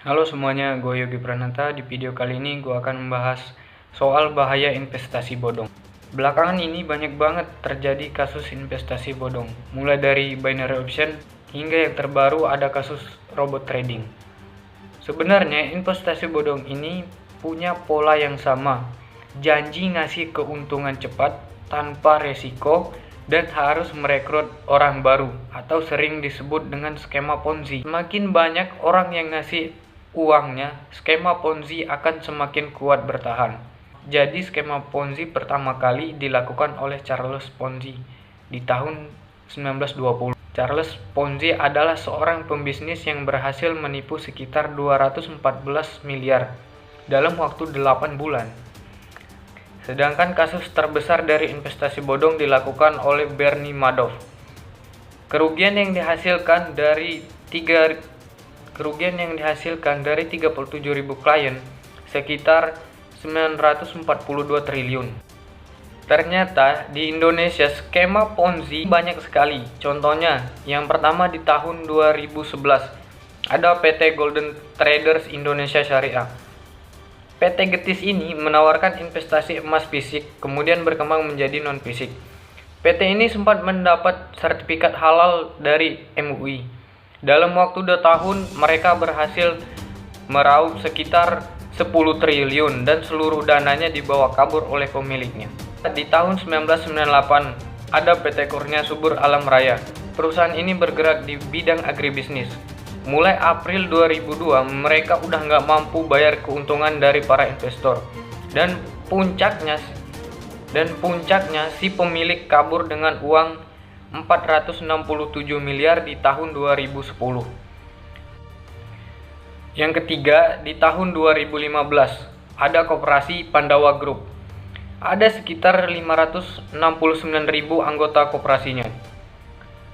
Halo semuanya, gue Yogi Pranata. Di video kali ini gue akan membahas soal bahaya investasi bodong. Belakangan ini banyak banget terjadi kasus investasi bodong, mulai dari binary option hingga yang terbaru ada kasus robot trading. Sebenarnya investasi bodong ini punya pola yang sama, janji ngasih keuntungan cepat tanpa resiko dan harus merekrut orang baru atau sering disebut dengan skema Ponzi. Semakin banyak orang yang ngasih uangnya, skema Ponzi akan semakin kuat bertahan. Jadi skema Ponzi pertama kali dilakukan oleh Charles Ponzi di tahun 1920. Charles Ponzi adalah seorang pembisnis yang berhasil menipu sekitar 214 miliar dalam waktu 8 bulan. Sedangkan kasus terbesar dari investasi bodong dilakukan oleh Bernie Madoff. Kerugian yang dihasilkan dari 37.000 klien sekitar 942 triliun. Ternyata di Indonesia skema Ponzi banyak sekali. Contohnya, yang pertama di tahun 2011 ada PT Golden Traders Indonesia Syariah. PT Getis ini menawarkan investasi emas fisik, kemudian berkembang menjadi non-fisik. PT ini sempat mendapat sertifikat halal dari MUI. Dalam waktu 2 tahun, mereka berhasil meraup sekitar 10 triliun dan seluruh dananya dibawa kabur oleh pemiliknya. Di tahun 1998, ada PT Kurnia Subur Alam Raya. Perusahaan ini bergerak di bidang agribisnis. Mulai April 2002, mereka udah nggak mampu bayar keuntungan dari para investor. Dan puncaknya si pemilik kabur dengan uang 467 miliar di tahun 2010. Yang ketiga, di tahun 2015 ada Koperasi Pandawa Group. Ada sekitar 569.000 anggota koperasinya.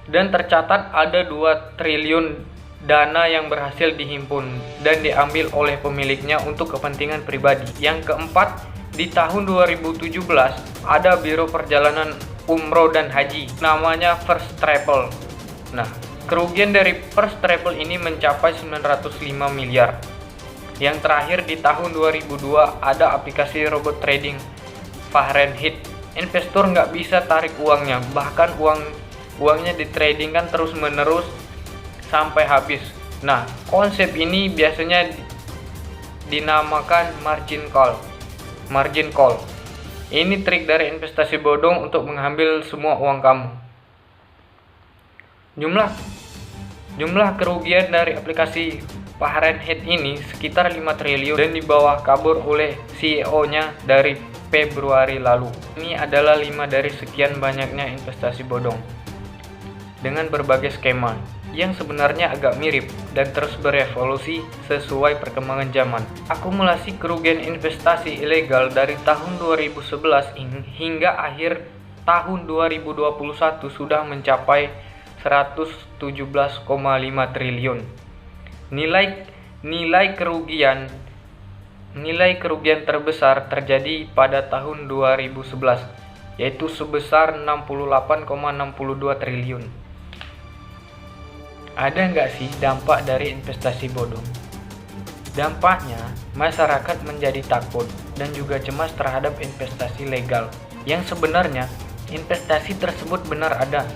Dan tercatat ada 2 triliun dana yang berhasil dihimpun dan diambil oleh pemiliknya untuk kepentingan pribadi. Yang keempat, di tahun 2017 ada Biro Perjalanan Umroh dan Haji, namanya First Travel. Nah, kerugian dari First Travel ini mencapai 905 miliar. Yang terakhir di tahun 2002 ada aplikasi robot trading Fahrenheit. Investor nggak bisa tarik uangnya, bahkan uangnya di trading kan terus menerus sampai habis. Nah, konsep ini biasanya dinamakan margin call. Ini trik dari investasi bodong untuk mengambil semua uang kamu. Jumlah kerugian dari aplikasi Fahrenheit ini sekitar 5 triliun dan dibawa kabur oleh CEO-nya dari Februari lalu. Ini adalah 5 dari sekian banyaknya investasi bodong dengan berbagai skema yang sebenarnya agak mirip dan terus berevolusi sesuai perkembangan zaman. Akumulasi kerugian investasi ilegal dari tahun 2011 hingga akhir tahun 2021 sudah mencapai 117,5 triliun. Nilai kerugian terbesar terjadi pada tahun 2011, yaitu sebesar 68,62 triliun. Ada nggak sih dampak dari investasi bodong? Dampaknya, masyarakat menjadi takut dan juga cemas terhadap investasi legal, yang sebenarnya investasi tersebut benar ada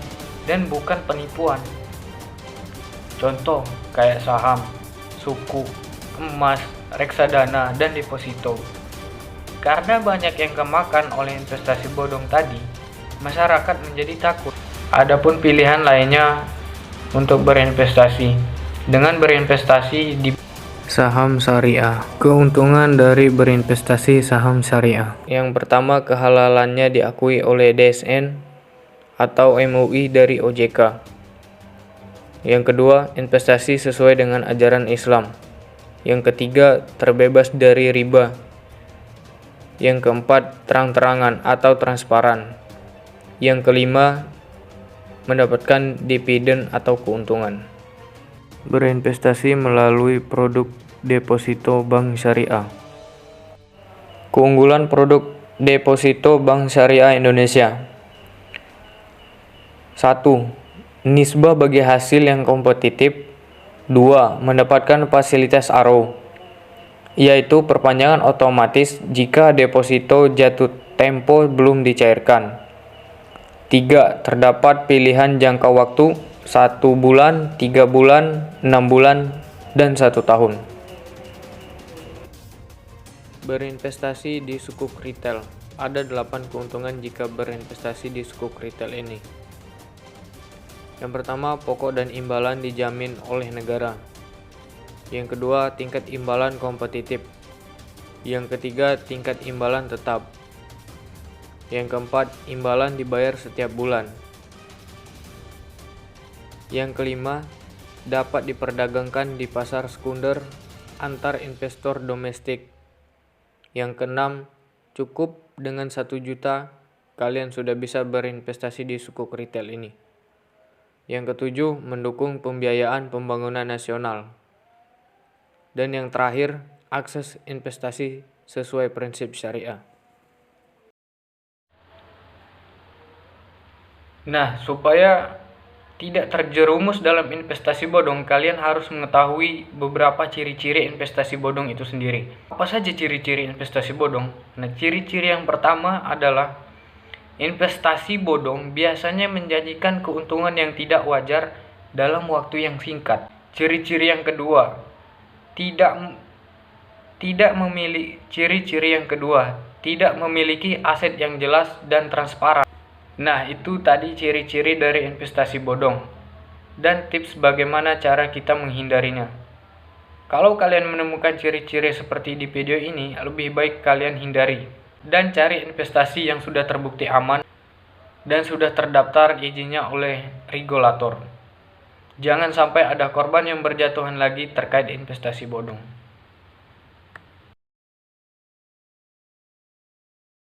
dan bukan penipuan. Contoh kayak saham, suku, emas, reksadana, dan deposito. Karena banyak yang kemakan oleh investasi bodong tadi, masyarakat menjadi takut. Adapun pilihan lainnya untuk berinvestasi dengan berinvestasi di saham syariah. Keuntungan dari berinvestasi saham syariah. Yang pertama, kehalalannya diakui oleh DSN atau MUI dari OJK. Yang kedua, investasi sesuai dengan ajaran Islam. Yang ketiga, terbebas dari riba. Yang keempat, terang-terangan atau transparan. Yang kelima, mendapatkan dividen atau keuntungan. Berinvestasi melalui produk deposito bank syariah. Keunggulan produk deposito bank syariah Indonesia. 1. Nisbah bagi hasil yang kompetitif. 2. Mendapatkan fasilitas ARO, yaitu perpanjangan otomatis jika deposito jatuh tempo belum dicairkan. 3. Terdapat pilihan jangka waktu 1 bulan, 3 bulan, 6 bulan, dan 1 tahun. Berinvestasi di sukuk retail. Ada 8 keuntungan jika berinvestasi di sukuk retail ini. Yang pertama, pokok dan imbalan dijamin oleh negara. Yang kedua, tingkat imbalan kompetitif. Yang ketiga, tingkat imbalan tetap. Yang keempat, imbalan dibayar setiap bulan. Yang kelima, dapat diperdagangkan di pasar sekunder antar investor domestik. Yang keenam, cukup dengan 1 juta kalian sudah bisa berinvestasi di sukuk retail ini. Yang ketujuh, mendukung pembiayaan pembangunan nasional. Dan yang terakhir, akses investasi sesuai prinsip syariah. Nah, supaya tidak terjerumus dalam investasi bodong, kalian harus mengetahui beberapa ciri-ciri investasi bodong itu sendiri. Apa saja ciri-ciri investasi bodong? Nah, ciri-ciri yang pertama adalah investasi bodong biasanya menjanjikan keuntungan yang tidak wajar dalam waktu yang singkat. Ciri-ciri yang kedua, tidak memiliki aset yang jelas dan transparan. Nah, itu tadi ciri-ciri dari investasi bodong dan tips bagaimana cara kita menghindarinya. Kalau kalian menemukan ciri-ciri seperti di video ini, lebih baik kalian hindari dan cari investasi yang sudah terbukti aman dan sudah terdaftar izinnya oleh regulator. Jangan sampai ada korban yang berjatuhan lagi terkait investasi bodong.